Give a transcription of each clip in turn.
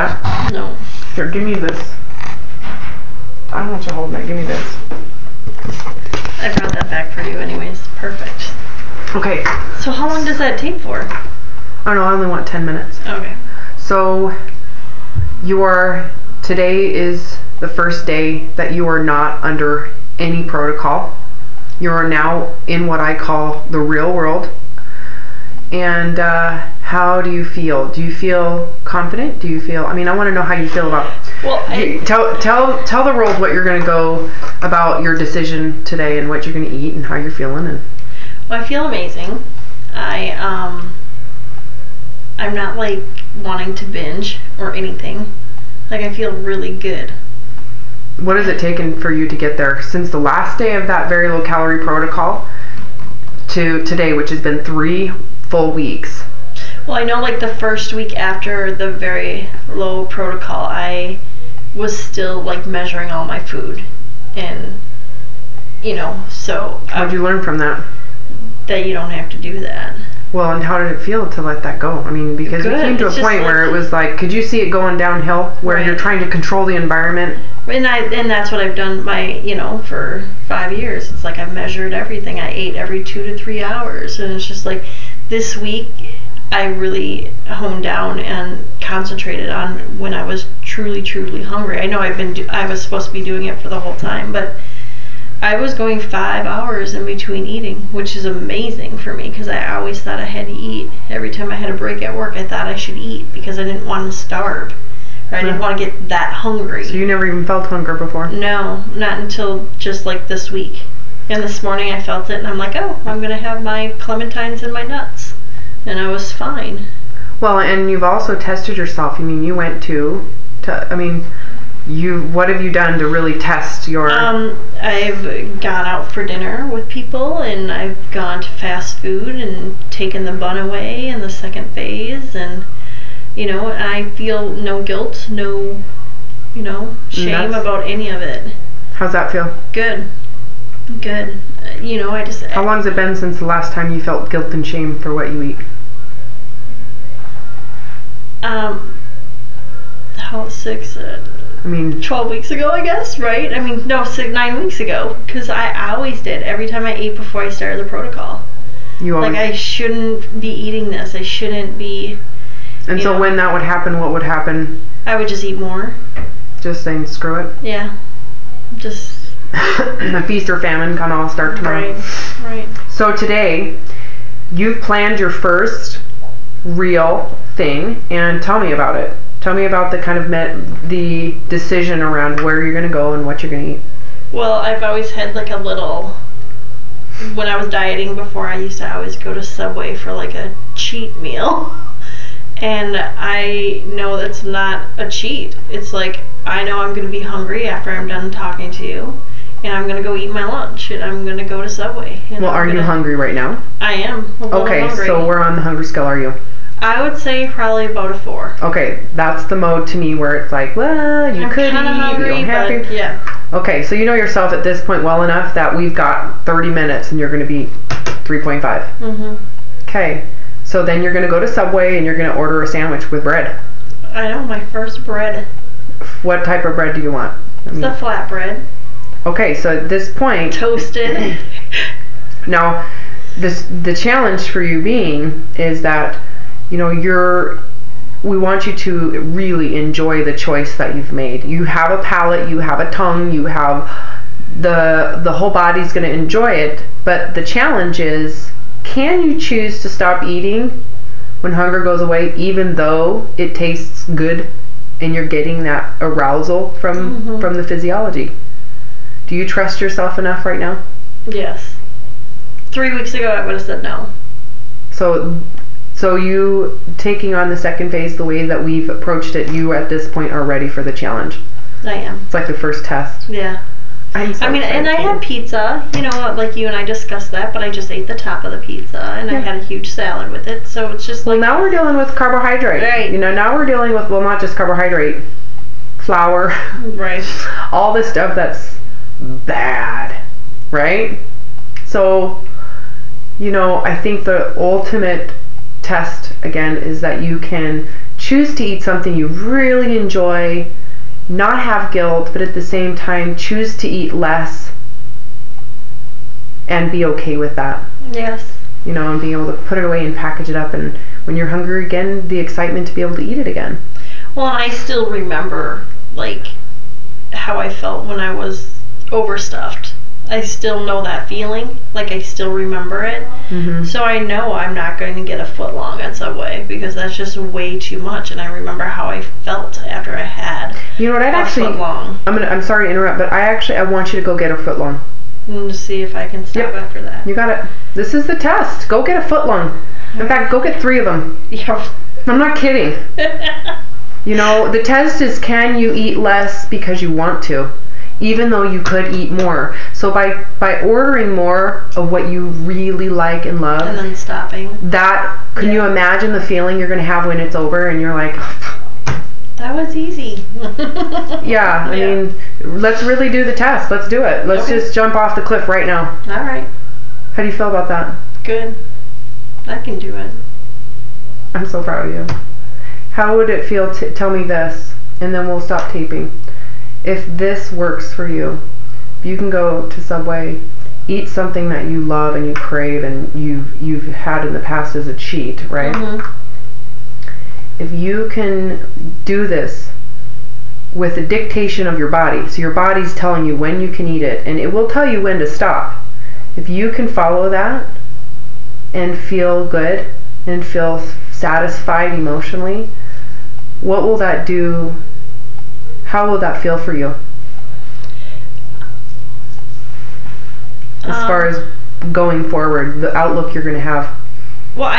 that? No. Here, give me this. I don't want you holding it. Give me this. I brought that back for you anyways. Perfect. Okay. So how long does that take for? Oh no, I only want 10 minutes. Okay. So today is the first day that you are not under any protocol. You are now in what I call the real world. And how do you feel? Do you feel confident? I want to know how you feel about it. Well, tell the world what you're going to go about your decision today and what you're going to eat and how you're feeling. Well, I feel amazing. I'm not like wanting to binge or anything. Like I feel really good. What has it taken for you to get there since the last day of that very low calorie protocol to today, which has been 3 full weeks? Well, I know like the first week after the very low protocol, I was still like measuring all my food, and so What did you learn from that? That you don't have to do that. Well, and how did it feel to let that go? Because you came to a point where it was like, could you see it going downhill where Right. you're trying to control the environment? And that's what I've done for 5 years. It's like I've measured everything. I ate every 2 to 3 hours, and it's just like this week I really honed down and concentrated on when I was truly, truly hungry. I know I was supposed to be doing it for the whole time, but I was going 5 hours in between eating, which is amazing for me because I always thought I had to eat. Every time I had a break at work, I thought I should eat because I didn't want to starve. Or I didn't want to get that hungry. So you never even felt hunger before? No, not until just like this week. And this morning I felt it and I'm like, oh, I'm going to have my clementines and my nuts. And I was fine. Well, and you've also tested yourself. You went what have you done to really test your... I've gone out for dinner with people, and I've gone to fast food and taken the bun away in the second phase, and I feel no guilt, no shame about any of it. How's that feel? Good. How long has it been since the last time you felt guilt and shame for what you eat? How 12 weeks ago, I guess, right? 9 weeks ago, because I always did. Every time I ate before I started the protocol. I shouldn't be eating this. I shouldn't be... And so when that would happen, what would happen? I would just eat more. Just saying, screw it? Yeah. Just... A feast or famine kind of all start tomorrow. Right. So today, you've planned your first real thing, and tell me about it. Tell me about the decision around where you're going to go and what you're going to eat. Well, I've always had like a little... When I was dieting before, I used to always go to Subway for like a cheat meal. And I know that's not a cheat. It's like, I know I'm going to be hungry after I'm done talking to you. And I'm going to go eat my lunch. And I'm going to go to Subway. And are you hungry right now? I am. Okay, hungry. So where on the hunger scale are you? I would say probably about a 4. Okay, that's the mode to me where it's like, well, you could eat, hungry, you don't have to. Yeah. Okay, so you know yourself at this point well enough that we've got 30 minutes and you're going to be 3.5. Mm-hmm. Okay, so then you're going to go to Subway and you're going to order a sandwich with bread. I know, my first bread. What type of bread do you want? It's a flat bread. Okay, so at this point... Toasted. Now, the challenge for you being is that we want you to really enjoy the choice that you've made. You have a palate, you have a tongue, you have the whole body's going to enjoy it, but the challenge is, can you choose to stop eating when hunger goes away, even though it tastes good and you're getting that arousal from the physiology? Do you trust yourself enough right now? Yes. 3 weeks ago I would have said no. So you taking on the second phase the way that we've approached it, you at this point are ready for the challenge. I am. It's like the first test. Yeah. I'm so excited. And I had pizza, like you and I discussed that, but I just ate the top of the pizza, and I had a huge salad with it, so it's just like... Well, now we're dealing with carbohydrate. Right. Now we're dealing with, well, not just carbohydrate, flour. Right. All this stuff that's bad, right? So, I think the ultimate test, again, is that you can choose to eat something you really enjoy, not have guilt, but at the same time choose to eat less and be okay with that. Yes. You know, and being able to put it away and package it up, and when you're hungry again, the excitement to be able to eat it again. Well, and I still remember, like, how I felt when I was overstuffed. I still know that feeling. Like, I still remember it. Mm-hmm. So I know I'm not going to get a foot long at Subway because that's just way too much. And I remember how I felt after I had a foot long. I'm sorry to interrupt, but I want you to go get a foot long. And to see if I can stop after that. You got it. This is the test. Go get a foot long. In fact, go get 3 of them. Yeah. I'm not kidding. You know, the test is, can you eat less because you want to, even though you could eat more. So by ordering more of what you really like and love, and then stopping. Can you imagine the feeling you're going to have when it's over and you're like, that was easy. Yeah, I mean, let's really do the test. Let's do it. Let's just jump off the cliff right now. All right. How do you feel about that? Good. I can do it. I'm so proud of you. How would it feel to tell me this, and then we'll stop taping. If this works for you, if you can go to Subway, eat something that you love and you crave and you've had in the past as a cheat, right? Mm-hmm. If you can do this with the dictation of your body, so your body's telling you when you can eat it, and it will tell you when to stop. If you can follow that and feel good and feel satisfied emotionally, what will that do? How will that feel for you? As far as going forward, the outlook you're going to have. Well,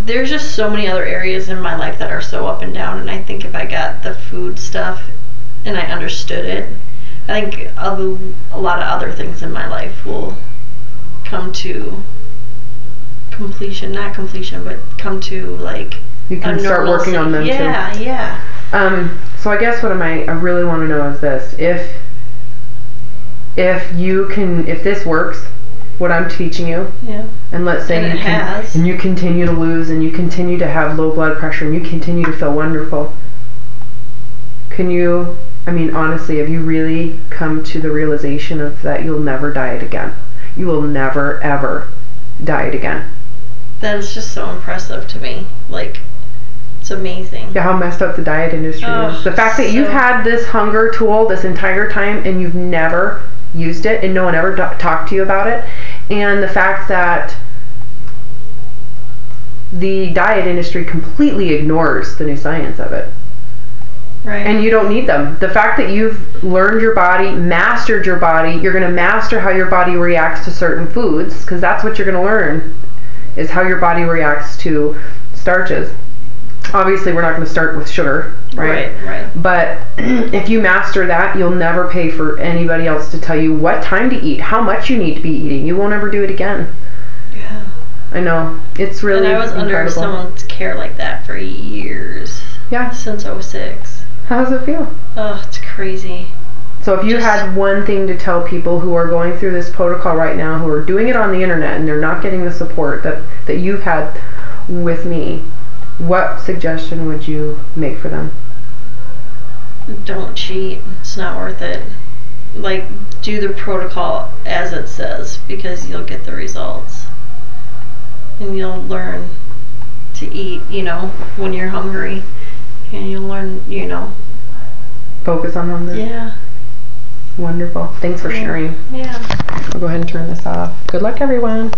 there's just so many other areas in my life that are so up and down, and I think if I got the food stuff and I understood it, I think a lot of other things in my life will come to completion, not completion, but come to like you can start working on them too. Yeah. So I guess what I really want to know is this: if this works, what I'm teaching you, and let's say and you continue to lose, and you continue to have low blood pressure, and you continue to feel wonderful. Honestly, have you really come to the realization of that you'll never diet again? You will never, ever diet again. That is just so impressive to me. Like, it's amazing. Yeah, how messed up the diet industry is. The fact that you've had this hunger tool this entire time and you've never used it and no one ever talked to you about it, and the fact that the diet industry completely ignores the new science of it. Right. And you don't need them. The fact that you've learned your body, mastered your body, you're going to master how your body reacts to certain foods, because that's what you're going to learn, is how your body reacts to starches. Obviously, we're not going to start with sugar, right? Right. But if you master that, you'll never pay for anybody else to tell you what time to eat, how much you need to be eating. You won't ever do it again. Yeah. I know. It's really incredible. And I was under someone's care like that for years. Yeah. Since 2006. How does it feel? Oh, it's crazy. So if you had one thing to tell people who are going through this protocol right now, who are doing it on the internet and they're not getting the support that you've had with me, what suggestion would you make for them? Don't cheat. It's not worth it. Like, do the protocol as it says, because you'll get the results. And you'll learn to eat, when you're hungry. And you'll learn, Focus on hunger? Yeah. Wonderful. Thanks for sharing. Yeah. I'll go ahead and turn this off. Good luck, everyone.